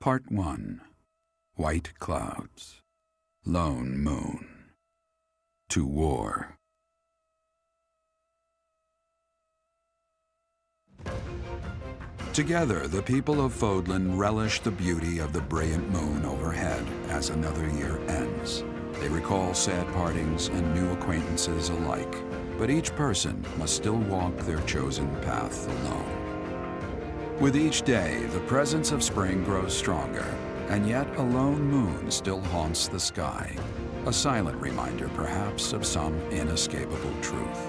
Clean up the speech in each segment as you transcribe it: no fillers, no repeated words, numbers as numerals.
Part 1. White Clouds. Lone Moon. To war. Together, the people of Fodlan relish the beauty of the brilliant moon overhead as another year ends. They recall sad partings and new acquaintances alike, but each person must still walk their chosen path alone. With each day, the presence of spring grows stronger, and yet a lone moon still haunts the sky, a silent reminder perhaps of some inescapable truth.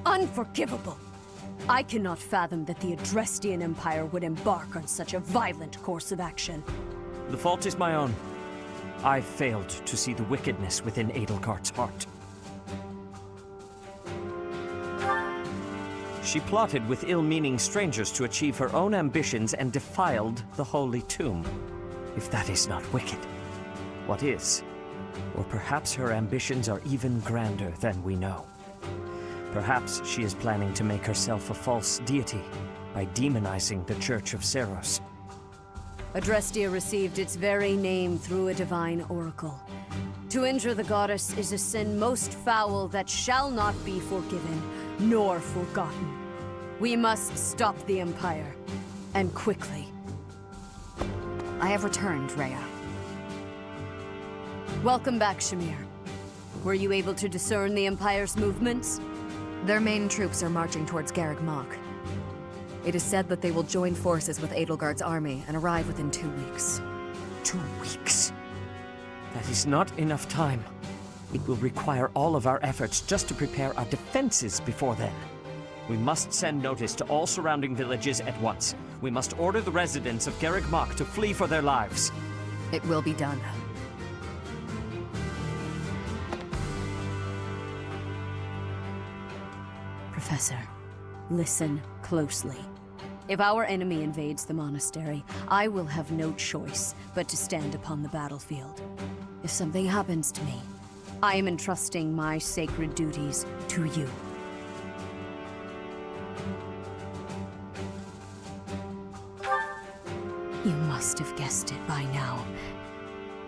Unforgivable! I cannot fathom that the Adrestian Empire would embark on such a violent course of action. The fault is my own. I failed to see the wickedness within Edelgard's heart. She plotted with ill-meaning strangers to achieve her own ambitions and defiled the Holy Tomb. If that is not wicked, what is? Or perhaps her ambitions are even grander than we know. Perhaps she is planning to make herself a false deity by demonizing the Church of Seros. Adrestia received its very name through a divine oracle. To injure the goddess is a sin most foul that shall not be forgiven, nor forgotten. We must stop the Empire, and quickly. I have returned, Rhea. Welcome back, Shamir. Were you able to discern the Empire's movements? Their main troops are marching towards Garreg Mach. It is said that they will join forces with Edelgard's army and arrive within 2 weeks. 2 weeks? That is not enough time. It will require all of our efforts just to prepare our defenses before then. We must send notice to all surrounding villages at once. We must order the residents of Garreg Mach to flee for their lives. It will be done. Professor, listen closely. If our enemy invades the monastery, I will have no choice but to stand upon the battlefield. If something happens to me, I am entrusting my sacred duties to you. You must have guessed it by now.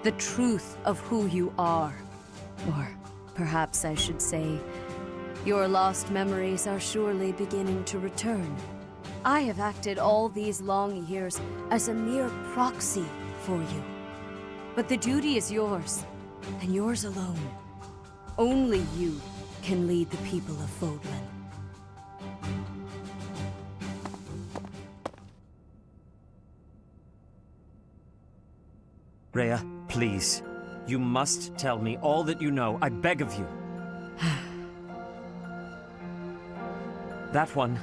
The truth of who you are. Or perhaps I should say, your lost memories are surely beginning to return. I have acted all these long years as a mere proxy for you. But the duty is yours, and yours alone. Only you can lead the people of Fodlan. Rhea, please. You must tell me all that you know. I beg of you. That one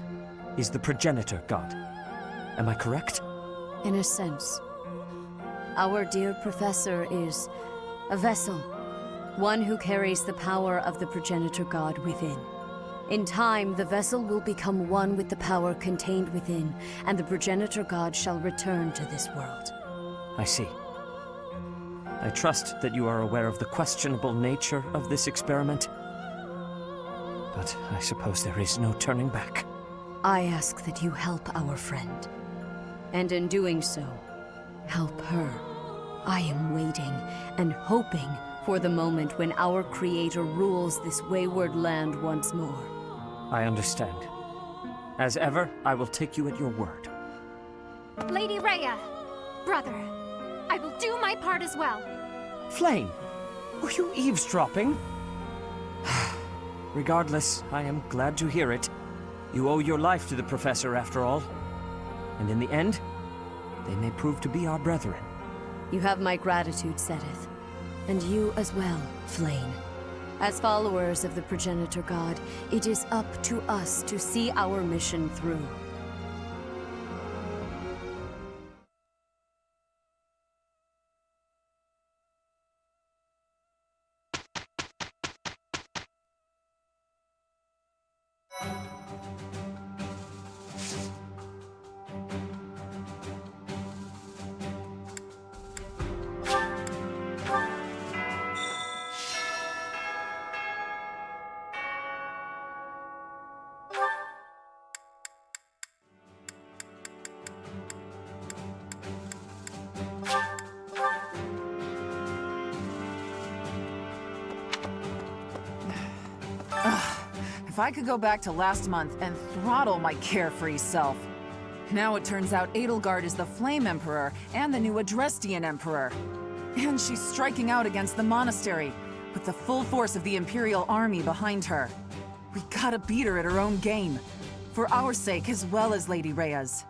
is the progenitor god. Am I correct? In a sense. Our dear professor is a vessel. One who carries the power of the progenitor god within. In time, the vessel will become one with the power contained within, and the progenitor god shall return to this world. I see. I trust that you are aware of the questionable nature of this experiment. But I suppose there is no turning back. I ask that you help our friend. And in doing so, help her. I am waiting and hoping for the moment when our Creator rules this wayward land once more. I understand. As ever, I will take you at your word. Lady Rhea, brother, I will do my part as well. Flame, were you eavesdropping? Regardless, I am glad to hear it. You owe your life to the Professor, after all. And in the end, they may prove to be our brethren. You have my gratitude, Sedith. and you as well, Flame. As followers of the progenitor god, it is up to us to see our mission through. If I could go back to last month and throttle my carefree self. Now it turns out Edelgard is the Flame Emperor and the new Adrestian Emperor. And she's striking out against the monastery, with the full force of the Imperial army behind her. We gotta beat her at her own game, for our sake as well as Lady Rhea's.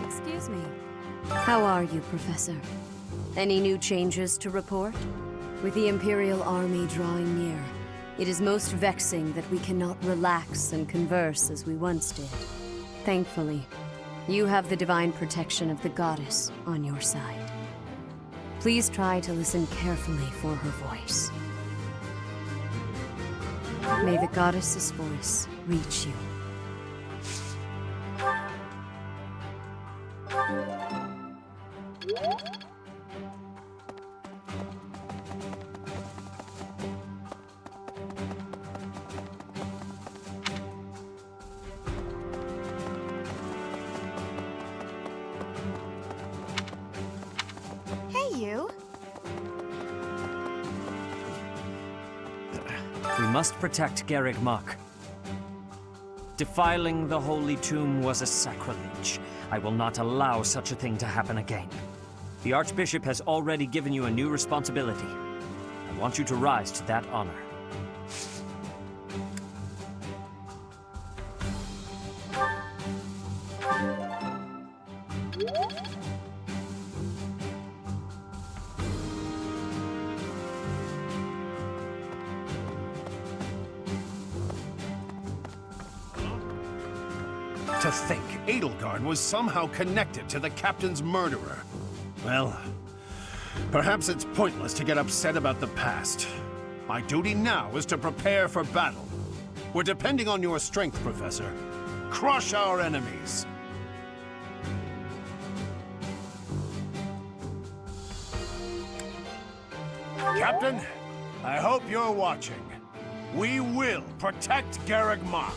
Excuse me. How are you, Professor? Any new changes to report? With the Imperial army drawing near, it is most vexing that we cannot relax and converse as we once did. Thankfully, you have the divine protection of the goddess on your side. Please try to listen carefully for her voice. May the goddess's voice reach you. Hey, you. We must protect Garreg Mach. Defiling the Holy Tomb was a sacrilege. I will not allow such a thing to happen again. The Archbishop has already given you a new responsibility. I want you to rise to that honor. To think Edelgard was somehow connected to the captain's murderer. Well, perhaps it's pointless to get upset about the past. My duty now is to prepare for battle. We're depending on your strength, Professor. Crush our enemies. Captain, I hope you're watching. We will protect Garreg Mach.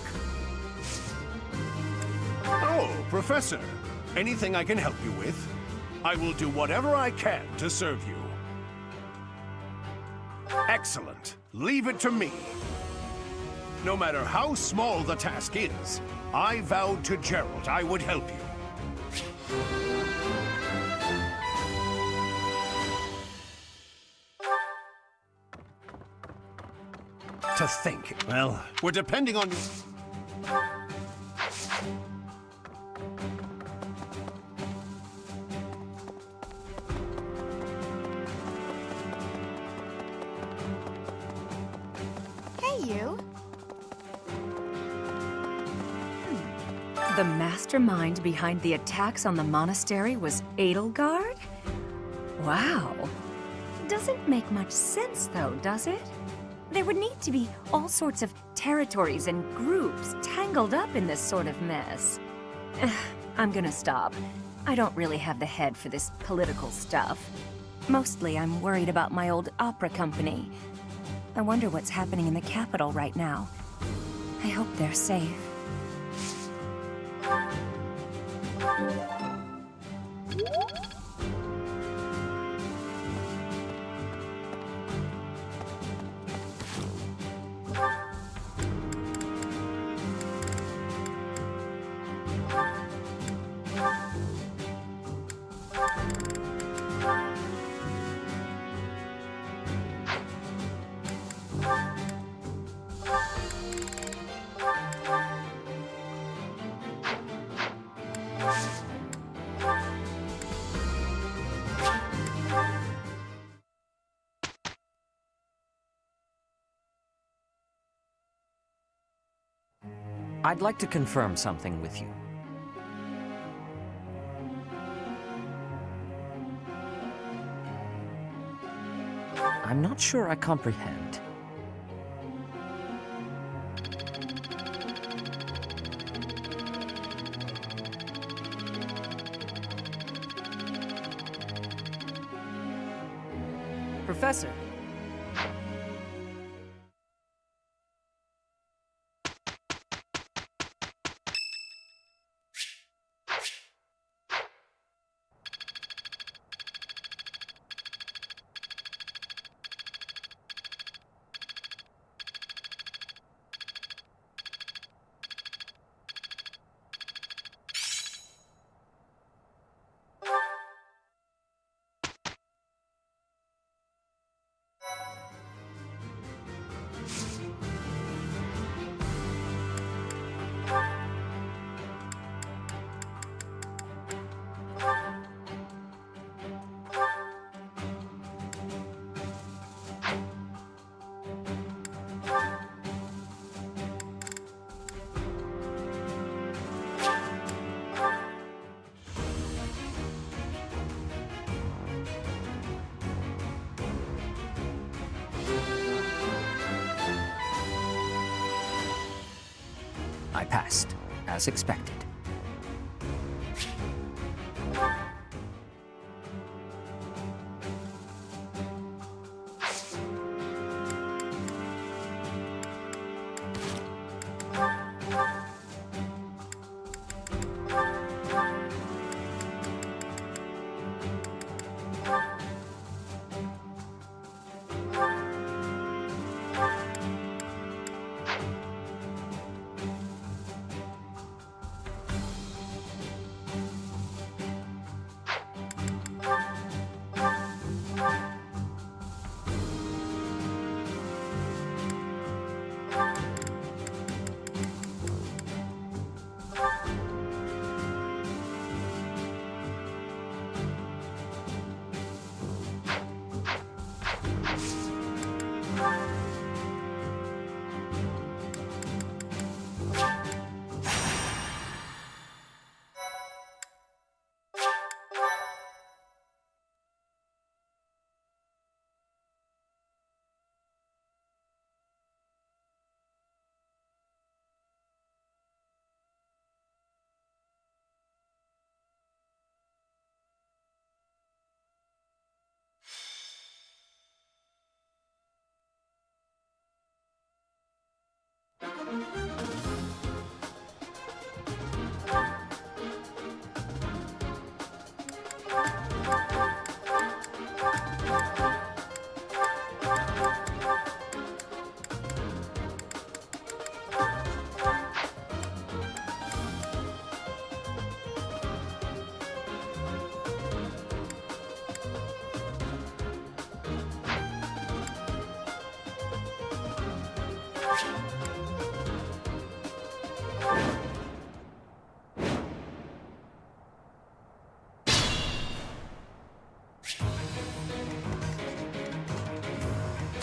Oh, Professor. Anything I can help you with? I will do whatever I can to serve you. Excellent. Leave it to me. No matter how small the task is, I vowed to Gerald I would help you. To think. Well, we're depending on you. Hey, you. The mastermind behind the attacks on the monastery was Edelgard? Wow. Doesn't make much sense, though, does it? There would need to be all sorts of territories and groups tangled up in this sort of mess. I'm gonna stop. I don't really have the head for this political stuff. Mostly I'm worried about my old opera company. I wonder what's happening in the capital right now. I hope they're safe. I'd like to confirm something with you. I'm not sure I comprehend. Professor. I passed, as expected.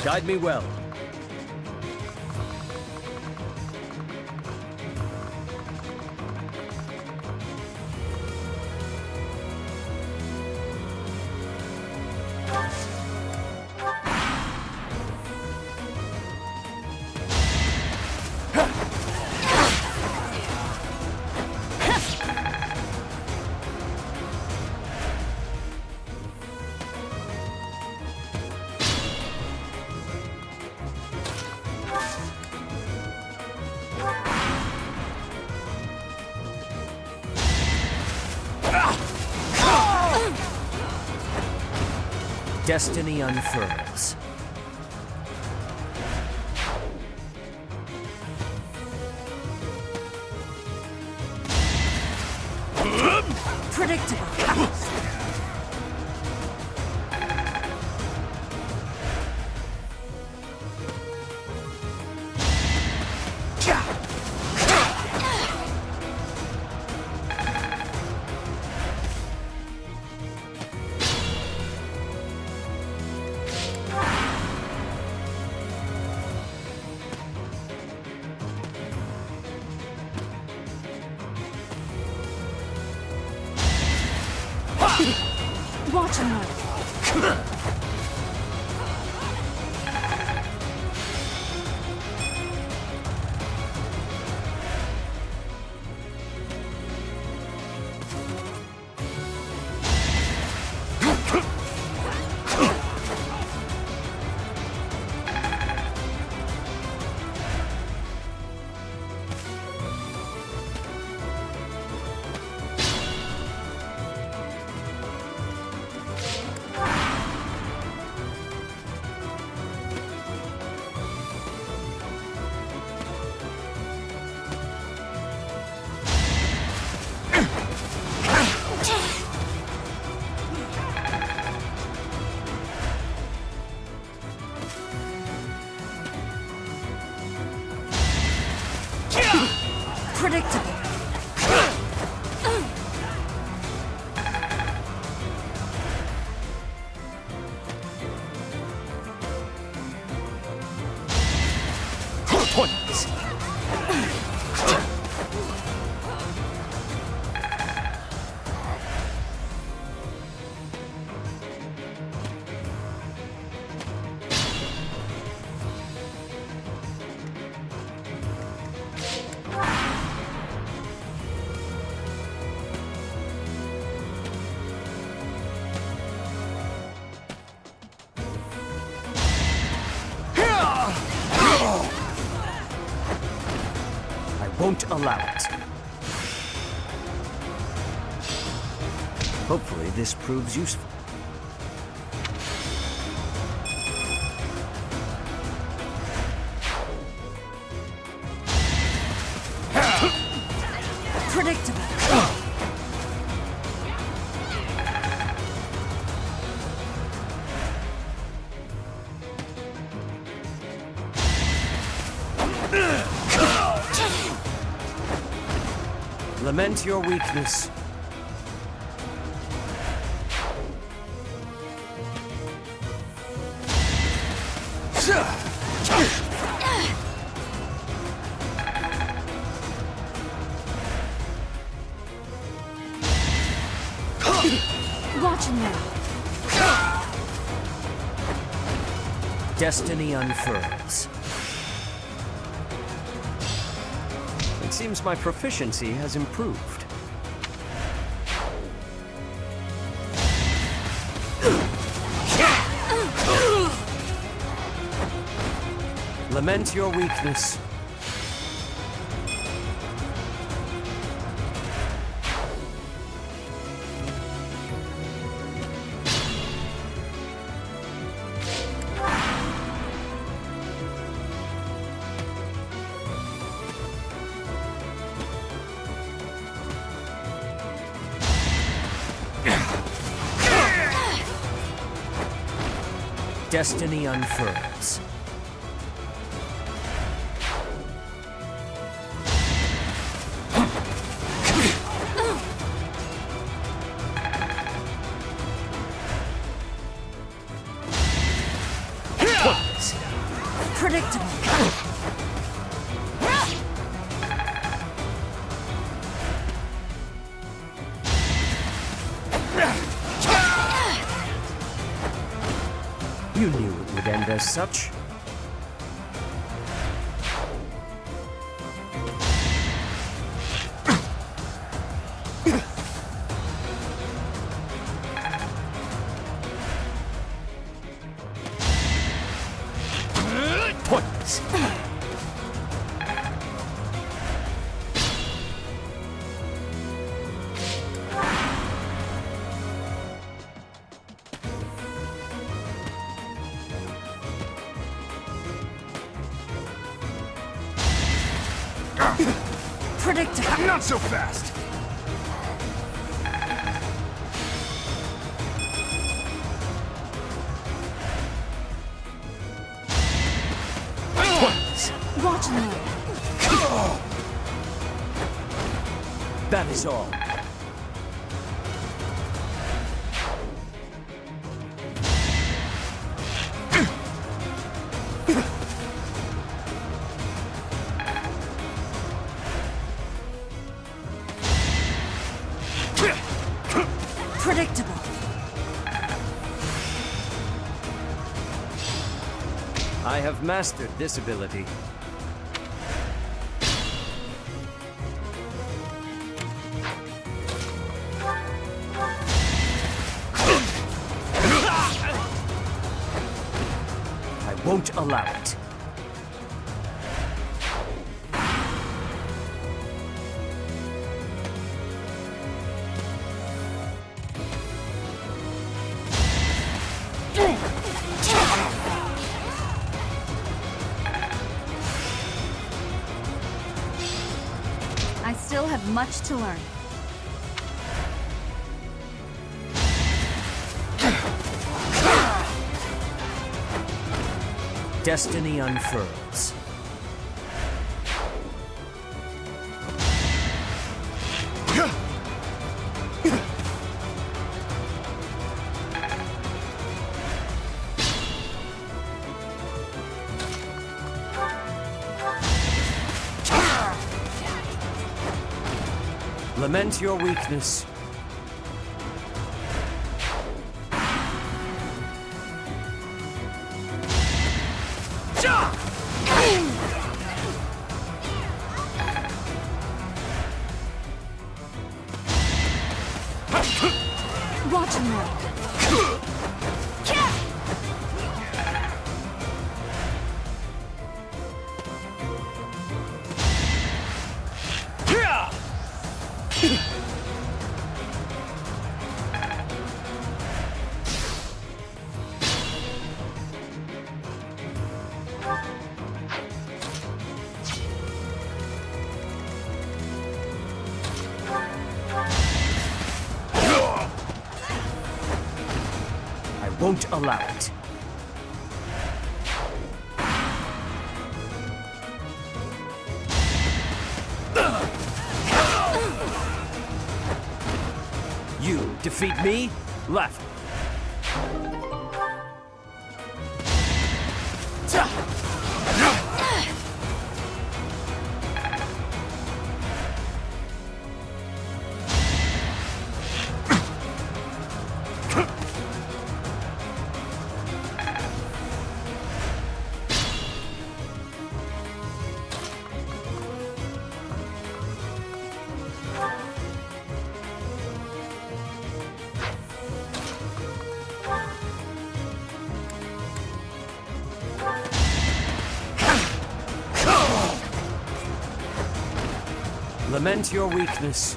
Guide me well. Destiny unfurls. Predictable. Predictable. Points. Won't allow it. Hopefully this proves useful. Predictable. Lament your weakness. Watch him now. Destiny unfurls. It seems my proficiency has improved. Lament your weakness. Destiny unfurls. Predictable. You knew it would end as such. Points. Predictable. Not so fast! Watch him now. That is all. Predictable. I have mastered this ability. I won't allow it. I still have much to learn. Destiny unfurls. Lament your weakness. Watch him now. I won't allow it. You defeat me? Left. Lament your weakness.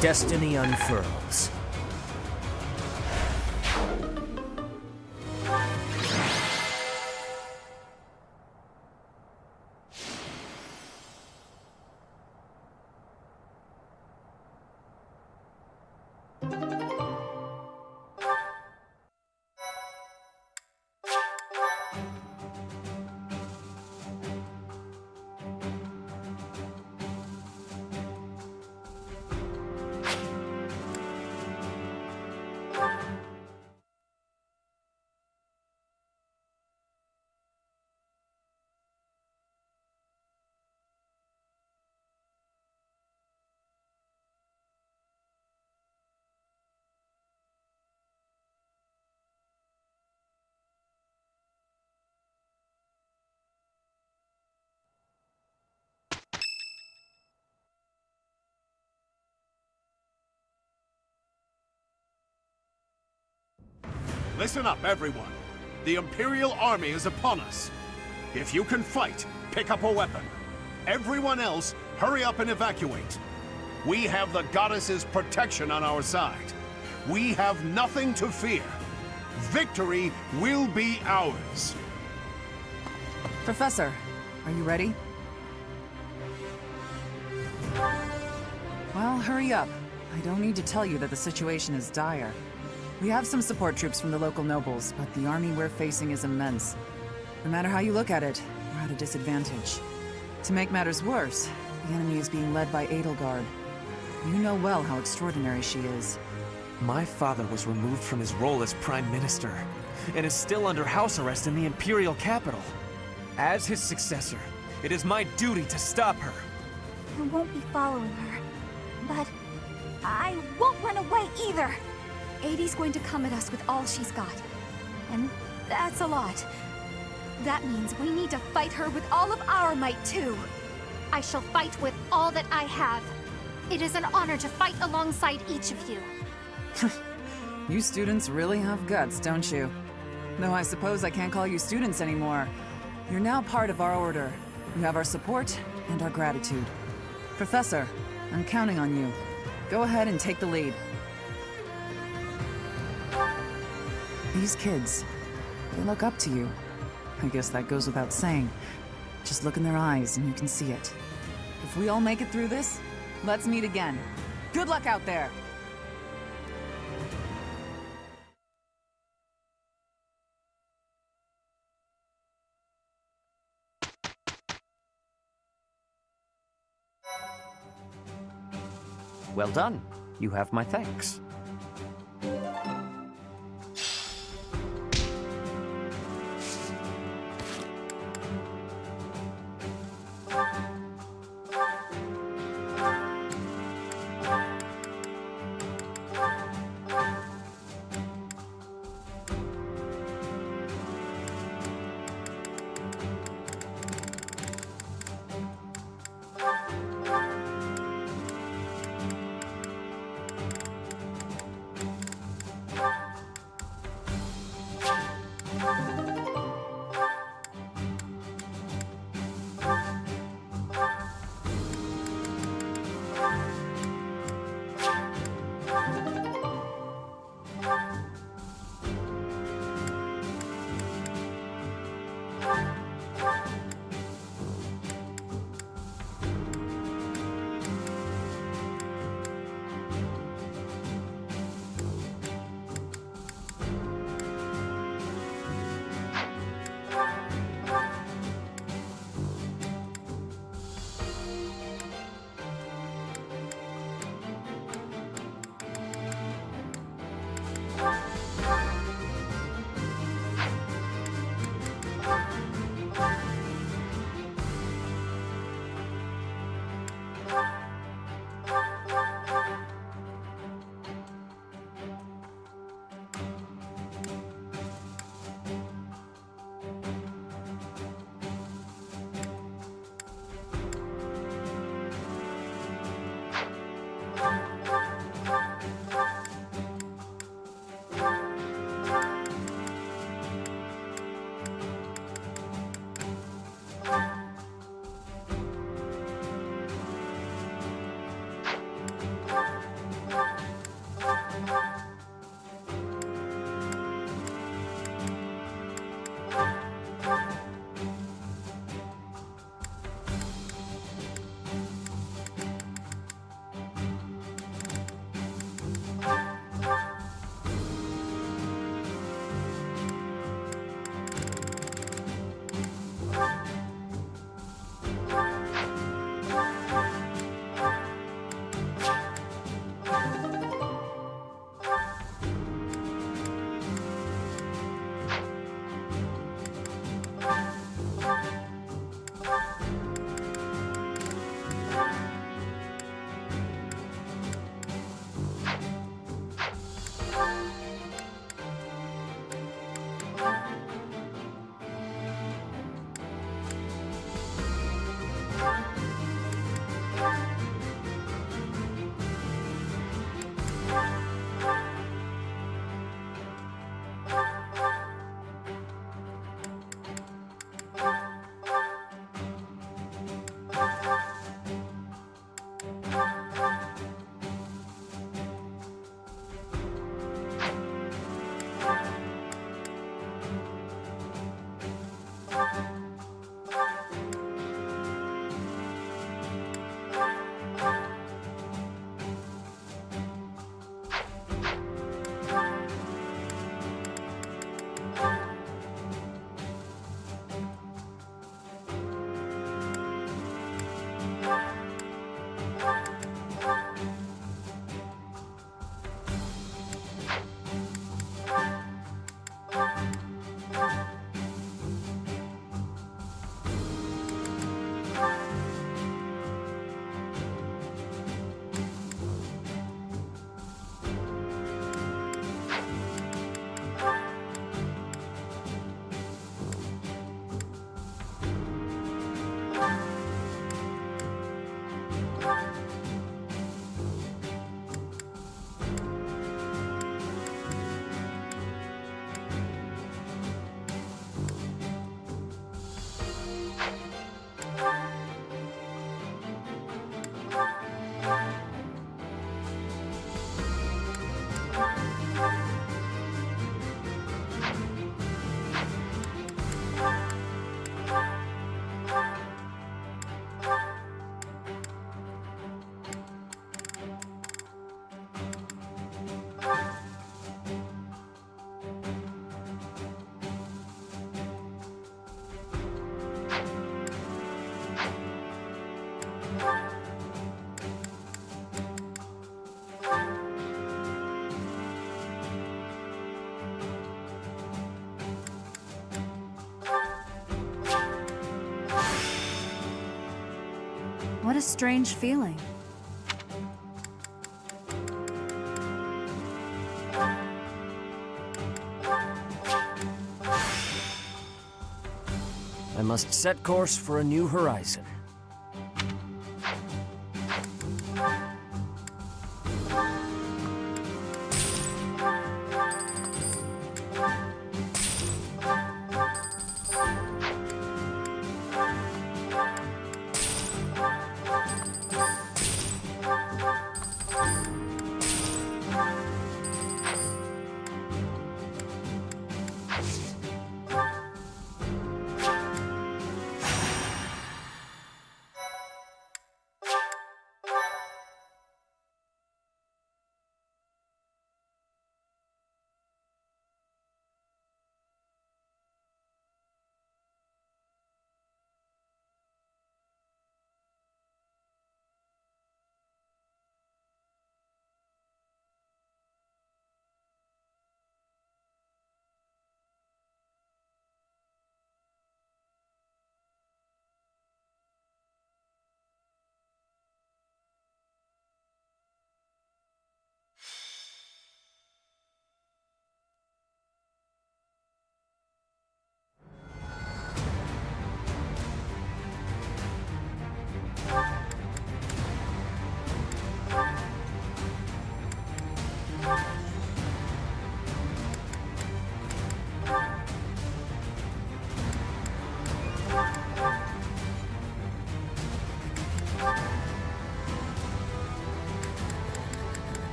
Destiny unfurls. Listen up, everyone. The Imperial Army is upon us. If you can fight, pick up a weapon. Everyone else, hurry up and evacuate. We have the goddess's protection on our side. We have nothing to fear. Victory will be ours. Professor, are you ready? Well, hurry up. I don't need to tell you that the situation is dire. We have some support troops from the local nobles, but the army we're facing is immense. No matter how you look at it, we're at a disadvantage. To make matters worse, the enemy is being led by Edelgard. You know well how extraordinary she is. My father was removed from his role as Prime Minister, and is still under house arrest in the Imperial capital. As his successor, it is my duty to stop her. I won't be following her. But I won't run away either! 80's going to come at us with all she's got. And that's a lot. That means we need to fight her with all of our might, too. I shall fight with all that I have. It is an honor to fight alongside each of you. You students really have guts, don't you? Though I suppose I can't call you students anymore. You're now part of our order. You have our support and our gratitude. Professor, I'm counting on you. Go ahead and take the lead. These kids, they look up to you. I guess that goes without saying. Just look in their eyes and you can see it. If we all make it through this, let's meet again. Good luck out there! Well done. You have my thanks. What a strange feeling. I must set course for a new horizon.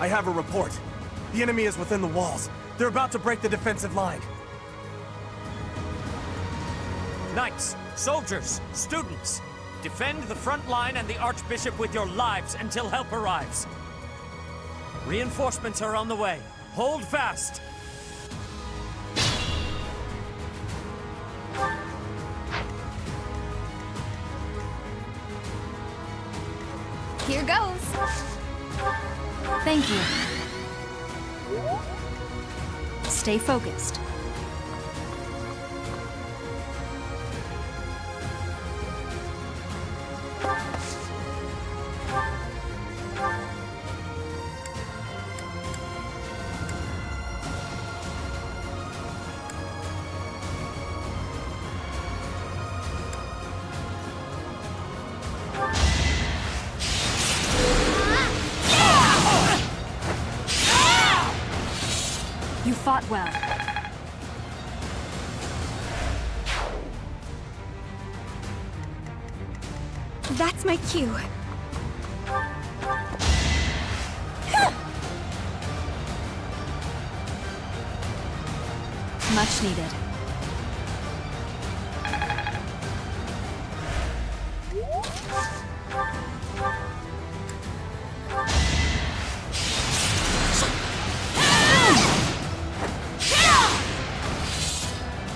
I have a report. The enemy is within the walls. They're about to break the defensive line. Knights, soldiers, students, defend the front line and the Archbishop with your lives until help arrives. Reinforcements are on the way. Hold fast! Here goes. Thank you. Stay focused. You fought well. That's my cue. Much needed.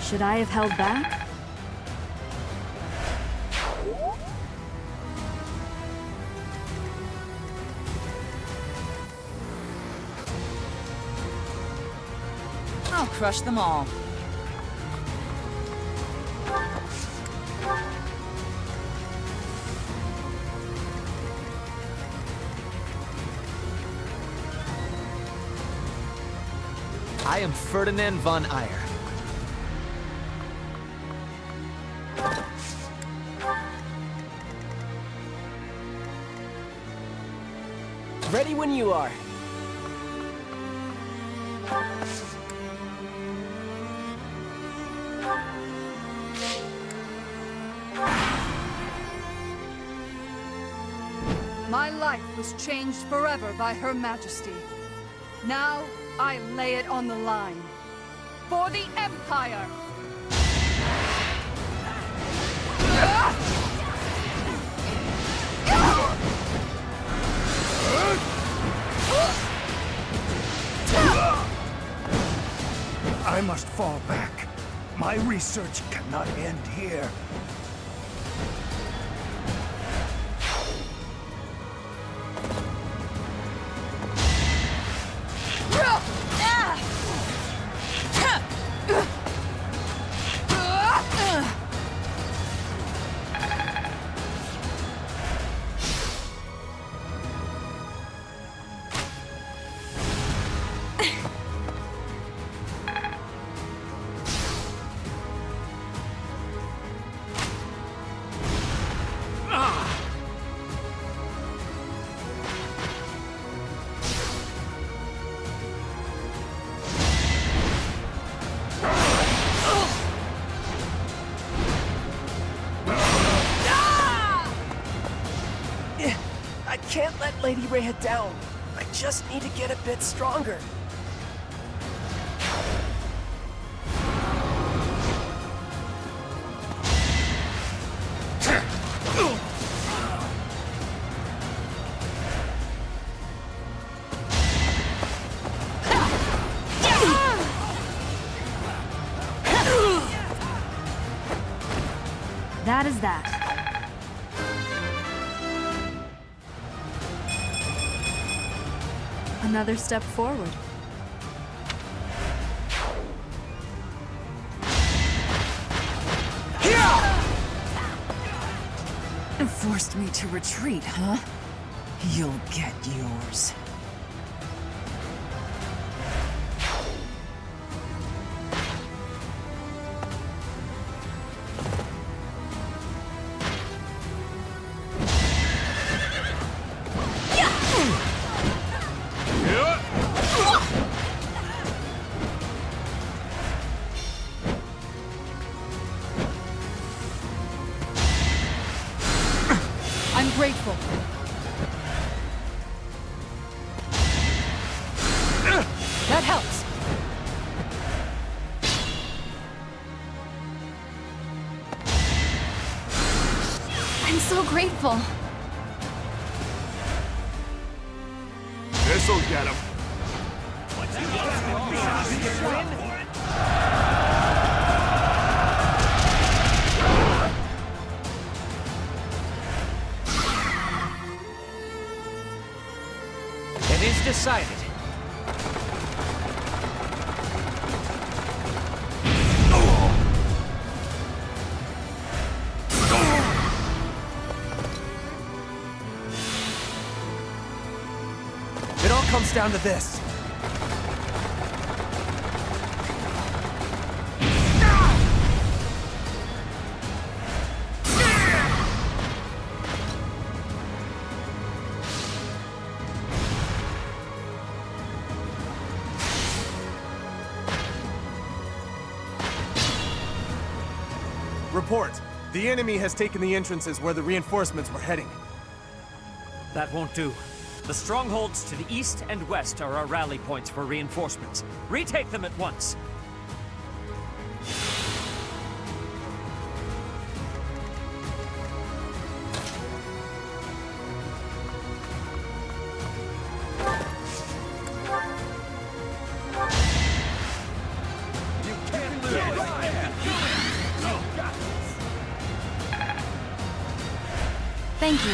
Should I have held back? I'll crush them all. I am Ferdinand von Eyre. Ready when you are. My life was changed forever by Her Majesty. Now, I lay it on the line. For the Empire! I must fall back. My research cannot end here. I can't let Lady Rhea down. I just need to get a bit stronger. That is that. Another step forward. Forced me to retreat, huh? You'll get yours. I'm grateful. That helps. I'm so grateful. This'll get him. It is decided. It all comes down to this. Report. The enemy has taken the entrances where the reinforcements were heading. That won't do. The strongholds to the east and west are our rally points for reinforcements. Retake them at once. Thank you.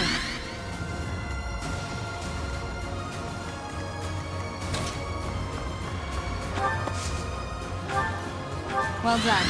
Well done.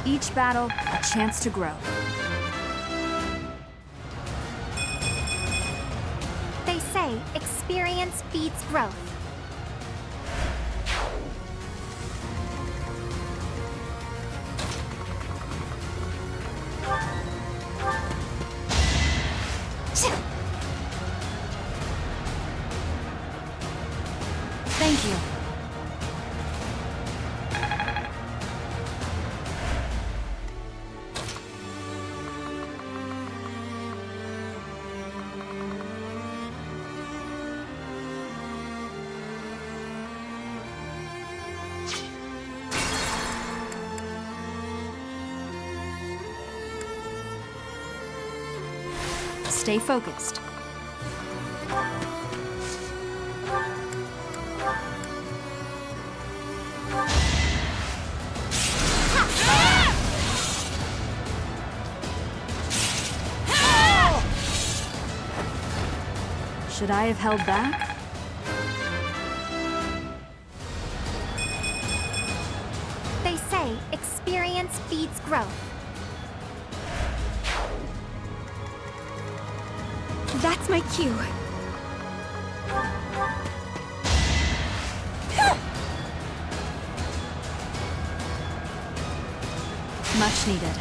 Each battle, a chance to grow. They say experience beats growth. Thank you. Stay focused. Should I have held back? They say experience feeds growth. That's my cue. Much needed.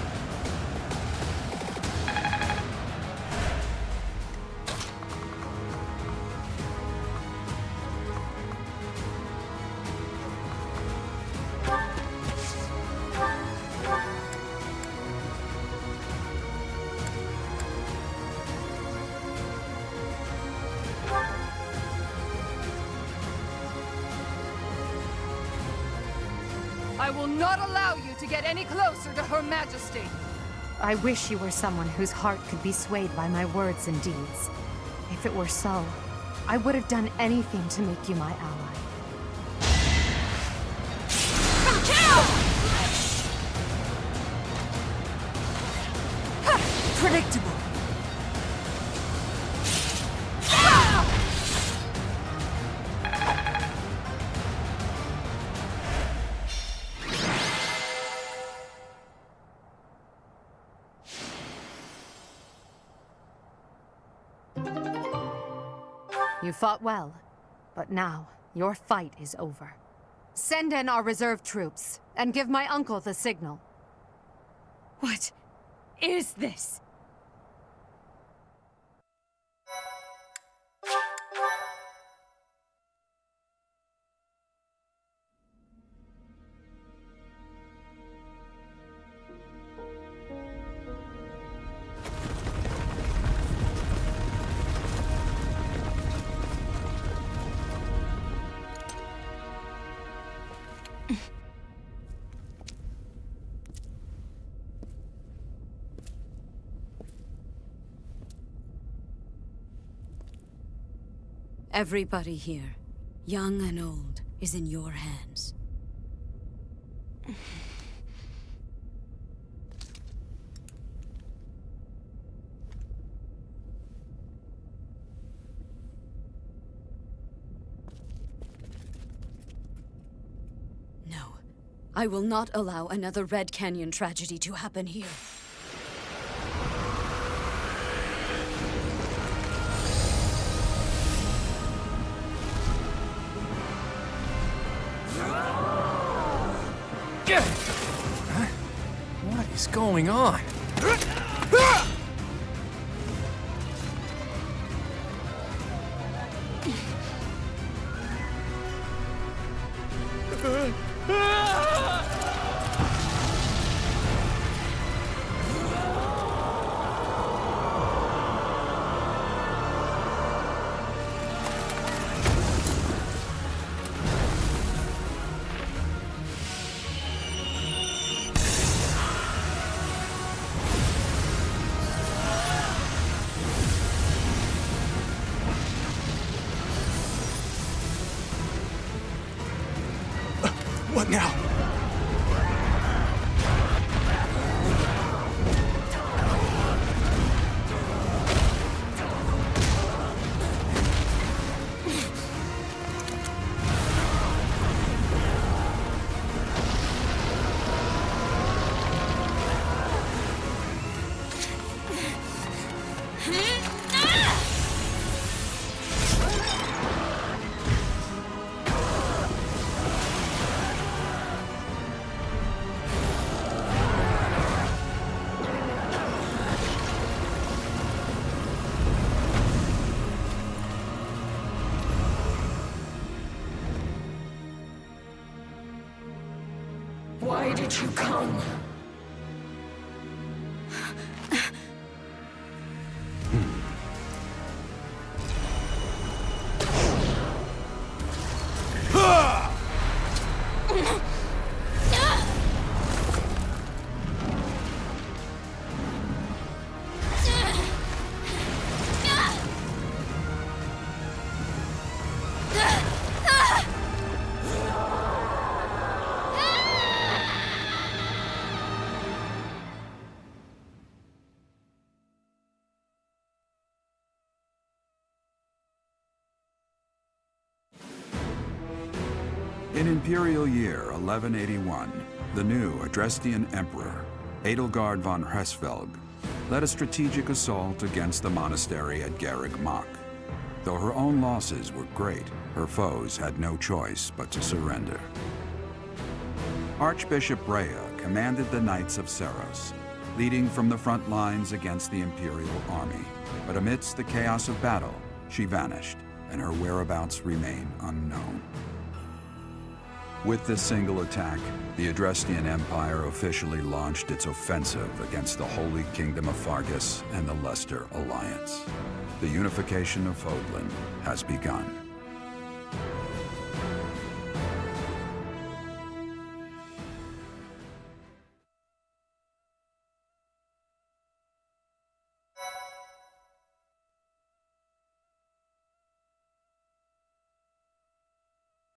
I will not allow you to get any closer to Her Majesty. I wish you were someone whose heart could be swayed by my words and deeds. If it were so, I would have done anything to make you my ally. Predictable. You fought well, but now your fight is over. Send in our reserve troops, and give my uncle the signal. What is this? Everybody here, young and old, is in your hands. No, I will not allow another Red Canyon tragedy to happen here. What is going on? Now! Why did you come? In Imperial Year 1181, the new Adrestian Emperor, Edelgard von Hresvelg, led a strategic assault against the monastery at Garreg Mach. Though her own losses were great, her foes had no choice but to surrender. Archbishop Rhea commanded the Knights of Seros, leading from the front lines against the Imperial army. But amidst the chaos of battle, she vanished, and her whereabouts remain unknown. With this single attack, the Adrestian Empire officially launched its offensive against the Holy Kingdom of Fargus and the Leicester Alliance. The unification of Fodlan has begun.